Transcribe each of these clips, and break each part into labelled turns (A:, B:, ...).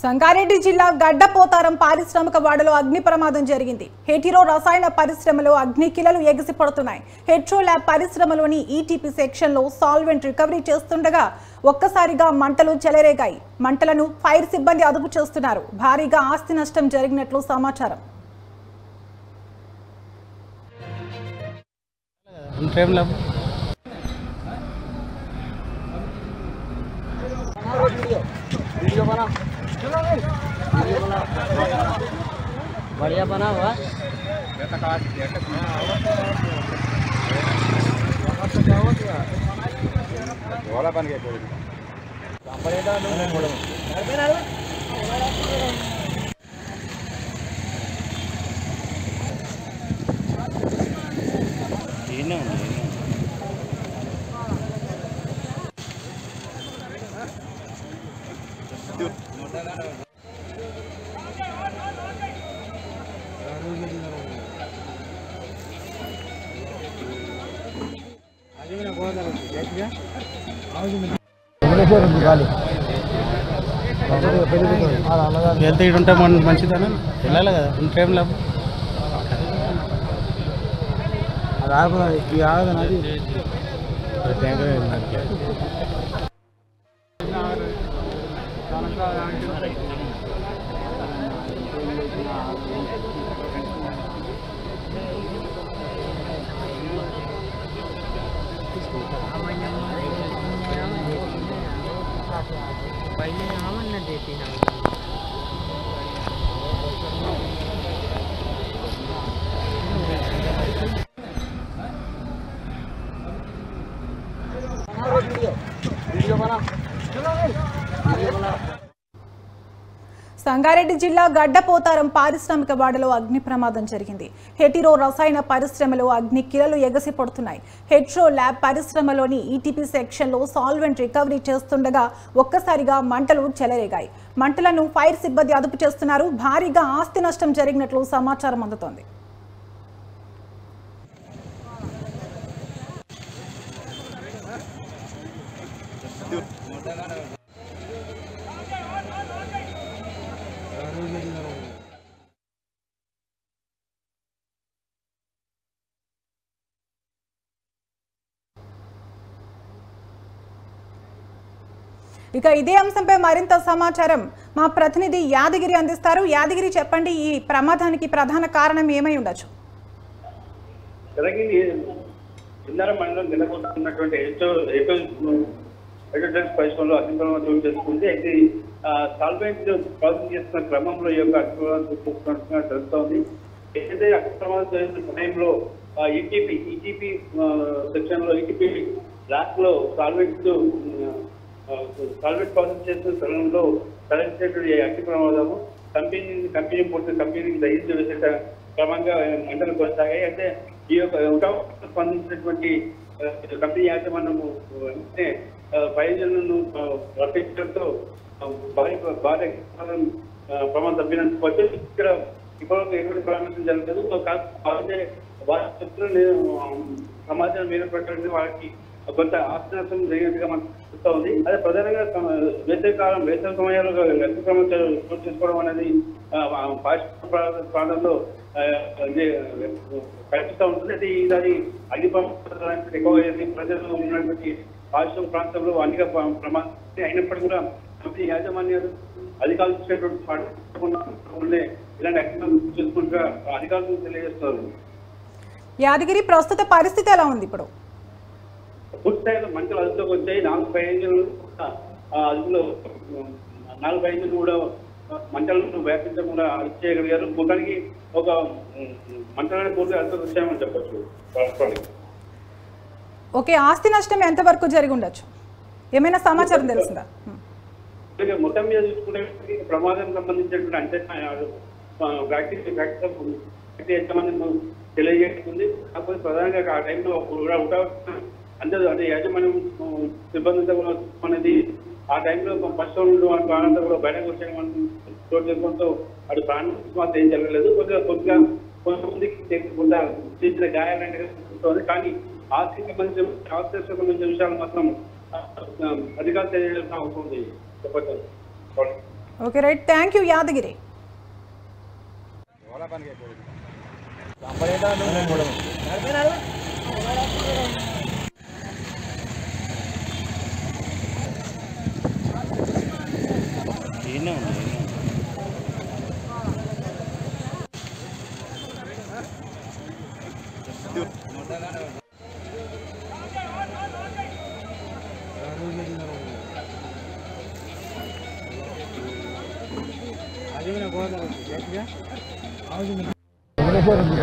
A: సంగారెడ్డి జిల్లా గడ్డపోతారం పారిశ్రామిక వాడలో అగ్ని ప్రమాదం జరిగింది. హెటిరో రసాయన పరిశ్రమలో అగ్ని కిలలు ఎగిసిపడుతున్నాయి. హెట్రో ల్యాబ్ పరిశ్రమలోని ఈటీపీ సెక్షన్లో సాల్వెంట్ రికవరీ చేస్తుండగా ఒక్కసారిగా మంటలు చెలరేగాయి. మంటలను ఫైర్ సిబ్బంది అదుపు చేస్తున్నారు. భారీగా ఆస్తి నష్టం జరిగినట్లు సమాచారం.
B: बढ़िया बना हुआ वाला बन गया
C: వెళ్తే ఇటుంటే మంచిదని వెళ్ళాలి కదా టైంలో అది ఆగదు ఇది ఆగదని అది
B: पहले हमन न देती ना
A: సంగారెడ్డి జిల్లా గడ్డపోతారం పారిశ్రామిక వాడలో అగ్ని ప్రమాదం జరిగింది. హెటిరో రసాయన పరిశ్రమలో అగ్ని కిలలు ఎగసిపడుతున్నాయి. హెట్రో ల్యాబ్ పరిశ్రమలోని ఈటీపీ సెక్షన్లో సాల్వెంట్ రికవరీ చేస్తుండగా ఒక్కసారిగా మంటలు చెలరేగాయి. మంటలను ఫైర్ సిబ్బంది అదుపు చేస్తున్నారు. భారీగా ఆస్తి నష్టం జరిగినట్లు సమాచారం అందుతోంది. ఇక ఇదే అంశంపై మరింత సమాచారం మా ప్రతినిధి యాదగిరి అందిస్తారు. యాదగిరి, చెప్పండి, ఈ ప్రమాదానికి ప్రధాన కారణం ఏమై ఉండొచ్చు?
D: మండలం గెలబోతున్నటువంటి పరిశ్రమలో అగ్ని ప్రమాదం చోటు చేసుకుంది. అయితే సాల్వెంట్ ప్రాసెసింగ్ చేస్తున్న క్రమంలో ఈ యొక్క అగ్ని ప్రమాదం తెలుస్తోంది. ఏదైతే అగ్ని ప్రమాదం జరిగిన సమయంలో ఈటీపీ సెక్షన్ లో ఈటీపీ ల్యాబ్ లో సాల్వెంట్ ప్రాసెస్ చేస్తున్న స్థలంలో తలెత్తినటువంటి అగ్ని ప్రమాదము కంపెనీ పూర్తి కంపెనీకి దహించి వేసే క్రమంగా మంటలు కొనసాగాయి. అయితే ఈ యొక్క స్పందించినటువంటి కంపెనీ యాజమాన్యము ప్రయోజనాలను రప్పించడంతో భారీ ప్రమాదం తప్పినందుకు ఇక్కడ ఇప్పటివరకు ఎటువంటి పరామర్శం జరగలేదు. కాకపోతే వారి సమాచారం మేర ప్రకారం వాళ్ళకి కొంత ఆస్తి నష్టం జరిగినట్టుగా మనకు చూస్తూ ఉంది. అదే ప్రధానంగా వేసవి సమయాల్లో అగ్ని ప్రమాదాలు చోటు చేసుకోవడం అనేది ప్రాంతంలో కనిపిస్తూ ఉంటుంది. అయితే ఈసారి అగ్ని ప్రమాదాలు ఎక్కువ ప్రజలు ఉన్నటువంటి పారిశ్రామిక ప్రాంతంలో అనేక ప్రమాదం అయినప్పటికీ కూడా కంపెనీ యాజమాన్యాలు అధికారులు చూసేటువంటి ఇలాంటి అగ్ని చూసుకుంటూ అధికారులు తెలియజేస్తున్నారు.
A: యాదగిరి, ప్రస్తుత పరిస్థితి ఎలా ఉంది ఇప్పుడు?
D: పూర్తి స్థాయిలో మంటలు అదుపులోకి వచ్చాయి. 4 ఇంజన్లు అదుపులో 4 ఇంజన్లు కూడా మంటలను వ్యాపించకుండా అదుపు చేయగలిగారు. మొత్తానికి ఒక మంటలను పూర్తిగా అదుపులోకి వచ్చాయని చెప్పచ్చు.
A: ఓకే, ఆస్తి నష్టం ఎంతవరకు జరిగి ఉండొచ్చు? ఏమైనా సమాచారం తెలుస్తుందా?
D: మొత్తం మీద చూసుకుంటే ప్రమాదం సంబంధించినటువంటి అంచనా తెలియజేస్తుంది. కాకపోతే ప్రధానంగా ఆ టైంలో అంటే యాజమాన్యం సిబ్బంది అనేది ఆ టైంలో ఫస్ట్ ప్రాణంతా కూడా బయటకు వచ్చేయడం చోటు చేసుకోవడంతో అది ప్రాణం ఏం జరగలేదు. కొంతమందికి కొంత చిన్న గాయాలంటే కానీ ఆస్తికి సంబంధించిన విషయాలు మాత్రం అధికారులు తెలియజేయాల్సిన అవసరం ఉంది చెప్పచ్చు.
A: Okay right, thank you Yadagiri.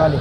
C: అది